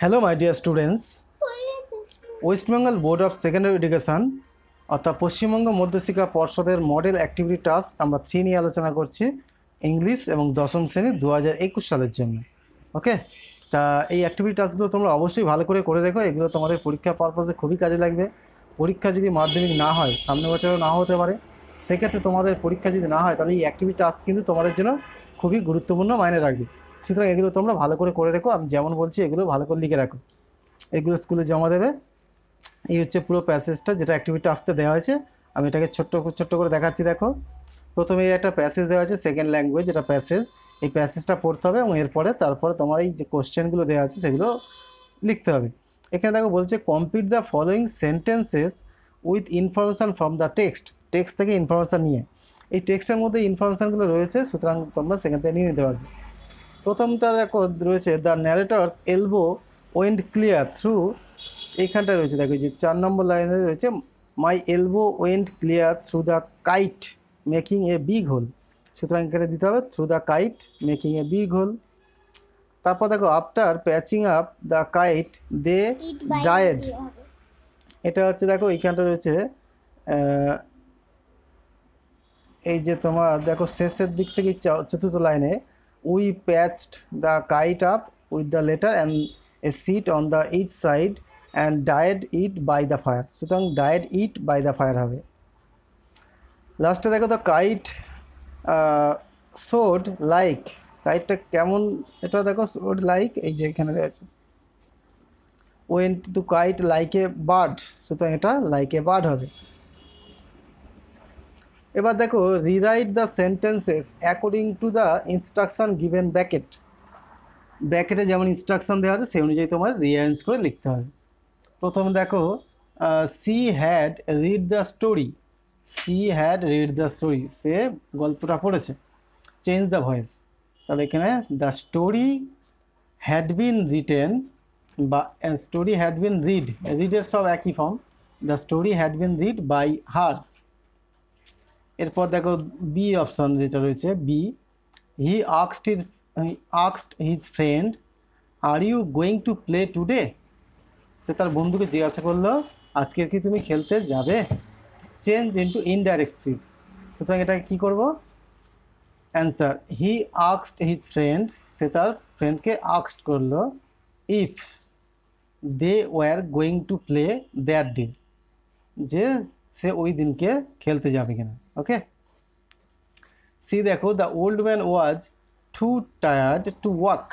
Hello my dear students, West Bengal board of secondary education অর্থাৎ পশ্চিমবঙ্গ মধ্যশিক্ষা পর্ষদের model activity task আমরা 3 নিয়ে আলোচনা করছি ইংলিশ এবং দশম শ্রেণী 2021 সালের জন্য। ওকে, তা এই অ্যাক্টিভিটি টাস্কগুলো তোমরা অবশ্যই ভালো করে রেখো। এগুলো তোমাদের পরীক্ষা পারপাসে খুবই কাজে লাগবে। পরীক্ষা যদি মাধ্যমিক না হয়, সামনে বছরও না হতে পারে, সেক্ষেত্রে তোমাদের পরীক্ষা যদি না হয় তাহলে এই অ্যাক্টিভিটি টাস্ক কিন্তু তোমাদের জন্য খুবই গুরুত্বপূর্ণ মায়নে রাখবে। সুতরাং এগুলো তোমরা ভালো করে রেখো। আমি যেমন বলছি এগুলো ভালো করে লিখে রাখো, এগুলো স্কুলে জমা দেবে। এই হচ্ছে পুরো প্যাসেজটা যেটা অ্যাক্টিভিটি আসতে দেওয়া হয়েছে। আমি এটাকে ছোট্ট করে দেখাচ্ছি। দেখো, প্রথমে একটা প্যাসেজ দেওয়া আছে, সেকেন্ড ল্যাঙ্গুয়েজ এটা প্যাসেজ। এই প্যাসেজটা পড়তে হবে এবং তারপরে তোমার এই যে কোশ্চেনগুলো দেওয়া আছে সেগুলো লিখতে হবে। এখানে দেখো বলছে complete the following sentences with information from the text থেকে ইনফরমেশান নিয়ে। এই টেক্সটের মধ্যে ইনফরমেশানগুলো রয়েছে, সুতরাং তোমরা সেখান থেকে নিয়ে নিতে পারবে। প্রথমটা দেখো রয়েছে the narrator's elbow went clear through, এইখানটা রয়েছে দেখো যে 4 নম্বর লাইনে রয়েছে my elbow went clear through the kite making a big hole. সুতরাং এখানে দিতে হবে through the kite making a big hole. তারপর দেখো after patching up the kite they dyed. এটা হচ্ছে দেখো এইখানটা রয়েছে এই যে তোমার দেখো শেষের দিক থেকে চতুর্থ লাইনে we patched the kite up with the letter and a sheet on the each side and dyed it by the fire. সুতরাং dyed it by the fire হবে। লাস্টে দেখো দ্য কাইট সোড লাইক, কাইটটা কেমন এটা দেখো, সোড লাইক এই যে এখানে রয়েছে went to kite like a bird, সুতরাং এটা লাইক এ বার্ড হবে। এবার দেখো rewrite the sentences according to the instruction given ব্র্যাকেটে যেমন ইনস্ট্রাকশন দেওয়া আছে সেই অনুযায়ী তোমার রিঅ্যারেঞ্জ করে লিখতে হবে। প্রথম দেখো she had read the story, সে গল্পটা পড়েছে। চেঞ্জ দ্য ভয়েস, তাহলে এখানে the story had been written বা স্টোরি হ্যাড বিন রিডের সব একই form, the story had been read by hers. এরপর দেখো বি অপশন যেটা রয়েছে B, he asked his friend are you going to play today, সে তার বন্ধুকে জিজ্ঞাসা করলো আজকে কি তুমি খেলতে যাবে। চেঞ্জ ইন্টু ইনডাইরেক্ট স্পিচ, সুতরাং এটা কী করবো answer he asked his friend, সে তার ফ্রেন্ডকে আস্কড করলো if they were going to play that day, যে সে ওই দিনকে খেলতে যাবে কিনা। ওকে, সি দেখো the old man was too tired to walk,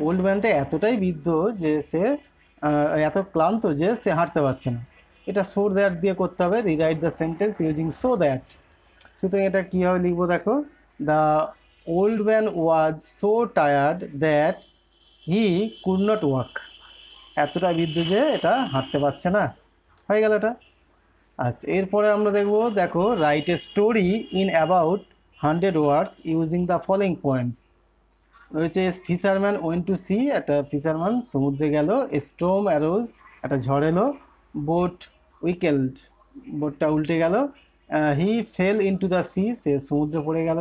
old ম্যানটা এতটাই বৃদ্ধ যে সে এত ক্লান্ত যে সে হাঁটতে পারছে না। এটা সো দ্যাট দিয়ে করতে হবে, rewrite the sentence using so that. সুতরাং এটা কীভাবে লিখবো দেখো, the old man was so tired that he could not walk, এতটা বৃদ্ধ যে এটা হাঁটতে পারছে না। হয়ে গেল এটা। আচ্ছা, এরপরে আমরা দেখো write a story in about 100 words using the following points. রয়েছে ফিশারম্যান ওয়েন্ট টু সি, একটা ফিশারম্যান সমুদ্রে গেল। স্টর্ম অ্যারোজ, একটা ঝড় এলো। বোট উইকেলড, বোটটা উল্টে গেল। হি ফেল ইনটু দ্য সি, সে সমুদ্রে পড়ে গেল।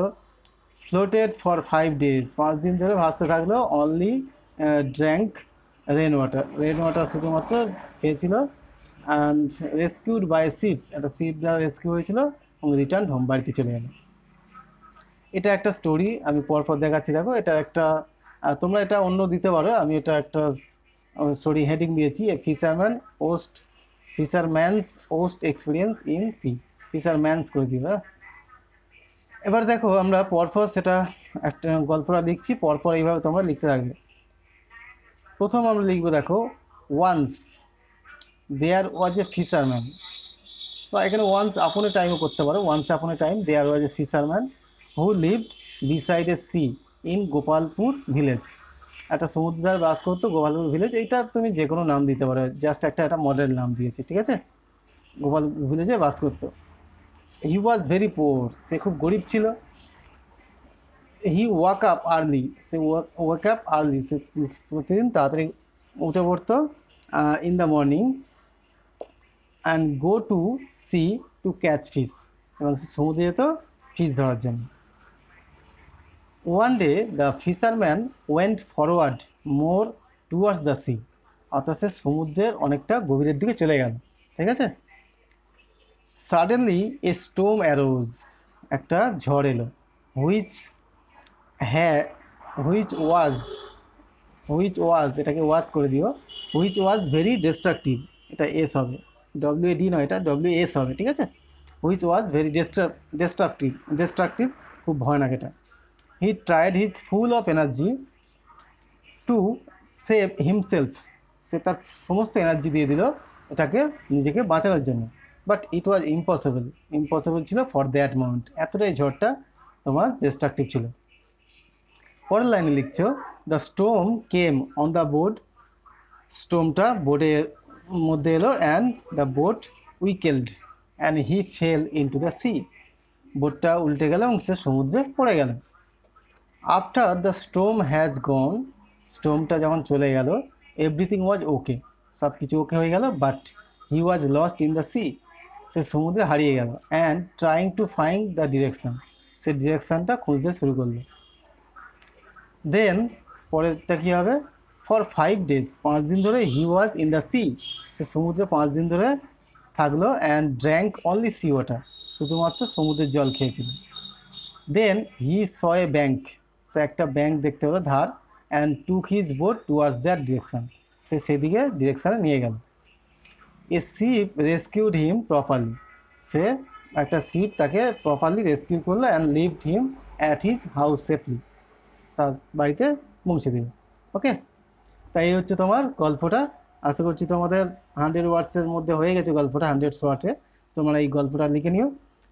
ফ্লোটেড ফর 5 days, 5 দিন ধরে ভাসতে থাকলো। অনলি ড্র্যাঙ্ক রেন ওয়াটার শুধুমাত্র খেয়েছিল। অ্যান্ড রেস্কিউড বাই শিপ, একটা শিপ দ্বারা রেস্কিউ হয়েছিল এবং রিটার্ন হোম, বাড়িতে চলে গেল। এটা একটা স্টোরি, আমি পরপর দেখাচ্ছি। দেখো এটা একটা, তোমরা এটা অন্য দিতে পারো, আমি এটা একটা স্টোরি হেডিং দিয়েছি a fisherman's worst experience in sea, fisherman's করে দিবা। এবার দেখো আমরা পরপর সেটা একটা গল্পটা লিখছি, পরপর এইভাবে তোমরা লিখতে থাকবে। প্রথম আমরা লিখবো দেখো once there was a fisherman, বা এখানে ওয়ান্স আপন এ টাইমও করতে পারো। Once upon a time there was a fisherman who lived beside a sea in Gopalpur village, একটা সমুদ্র ধারে বাস করতো গোপালপুর ভিলেজ। এইটা তুমি যে কোনো নাম দিতে পারো, জাস্ট একটা মডেল নাম দিয়েছি, ঠিক আছে। গোপালপুর ভিলেজে বাস করতো। হি ওয়াজ ভেরি পোর, সে খুব গরিব ছিল। হি ওয়াক আপ আর্লি, সে ওয়াক আপ আর্লি, সে প্রতিদিন তাড়াতাড়ি উঠে পড়তো। In the morning and go to sea to catch fish, এবং সে সমুদ্রে যেত ফিশ ধরার জন্য। One day the fisherman went forward more towards the sea. অর্থাৎ সে সমুদ্রের অনেকটা গভীরের দিকে চলে গেল। ঠিক আছে। সাডেনলি এ স্টোম অ্যারোজ, একটা ঝড় এলো। হুইচ হ্যাঁ হুইচ ওয়াজ এটাকে ওয়াজ করে দিও, হুইচ ওয়াজ ভেরি ডিস্ট্রাকটিভ, এটা এস হবে, ডব্লিউ-এ-ডি নয়, এটা ডব্লিউ-এস হবে। ঠিক আছে। হুইচ ওয়াজ ভেরি ডিস্ট্রাকটিভ, খুব ভয়ানক এটা। He tried his full of energy to save himself, সে তার সমস্ত এনার্জি দিয়ে দিল এটাকে নিজেকে বাঁচানোর জন্য। বাট ইট ওয়াজ ইম্পসিবল ছিল ফর দ্যাট মোমেন্ট, এতটাই ঝড়টা তোমার ডিস্ট্রাকটিভ ছিল। পরের লাইনে লিখছো the storm came on the boat, স্টোমটা বোটের মধ্যে এলো, and the boat wiggled and he fell into the sea, বোটটা উল্টে গেল এবং সে সমুদ্রে পড়ে গেল। After the storm has gone, স্টোমটা যখন চলে গেল, এভরিথিং ওয়াজ ওকে, সব কিছু ওকে হয়ে গেল, but he was lost in the sea, সে সমুদ্রে হারিয়ে গেল। And trying to find the direction, সে ডিরেকশানটা খুঁজতে শুরু করলো। দেন পরেরটা কী হবে, ফর 5 days, 5 দিন ধরে he was in the sea, সে সমুদ্রে 5 দিন ধরে থাকলো। And drank only sea water, শুধুমাত্র সমুদ্রের জল খেয়েছিল। দেন হি স এ ব্যাঙ্ক, সে একটা ব্যাঙ্ক দেখতে পেলো, ধার। And took his boat towards that direction, সে সেদিকে ডিরেকশানে নিয়ে গেল। A ship rescued him properly, সে একটা শিপ তাকে প্রপারলি রেস্কিউ করলো। And leaved him at his house safely, তার বাড়িতে পৌঁছে দিল। ওকে, তাই এই হচ্ছে তোমার গল্পটা। আশা করছি তোমাদের 100 ওয়ার্ডসের মধ্যে হয়ে গেছে গল্পটা, 100 ওয়ার্ডে তোমরা এই গল্পটা লিখে নিও।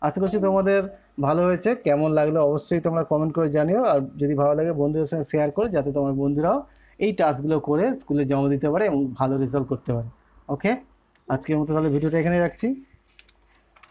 আশা করছি তোমাদের ভালো হয়েছে। কেমন লাগলো অবশ্যই তোমরা কমেন্ট করে জানিও, আর যদি ভালো লাগে বন্ধুদের সঙ্গে শেয়ার করো, যাতে তোমার বন্ধুরাও এই টাস্কগুলো করে স্কুলে জমা দিতে পারে এবং ভালো রেজাল্ট করতে পারে। ওকে, আজকের মতো তাহলে ভিডিওটা এখানেই রাখছি।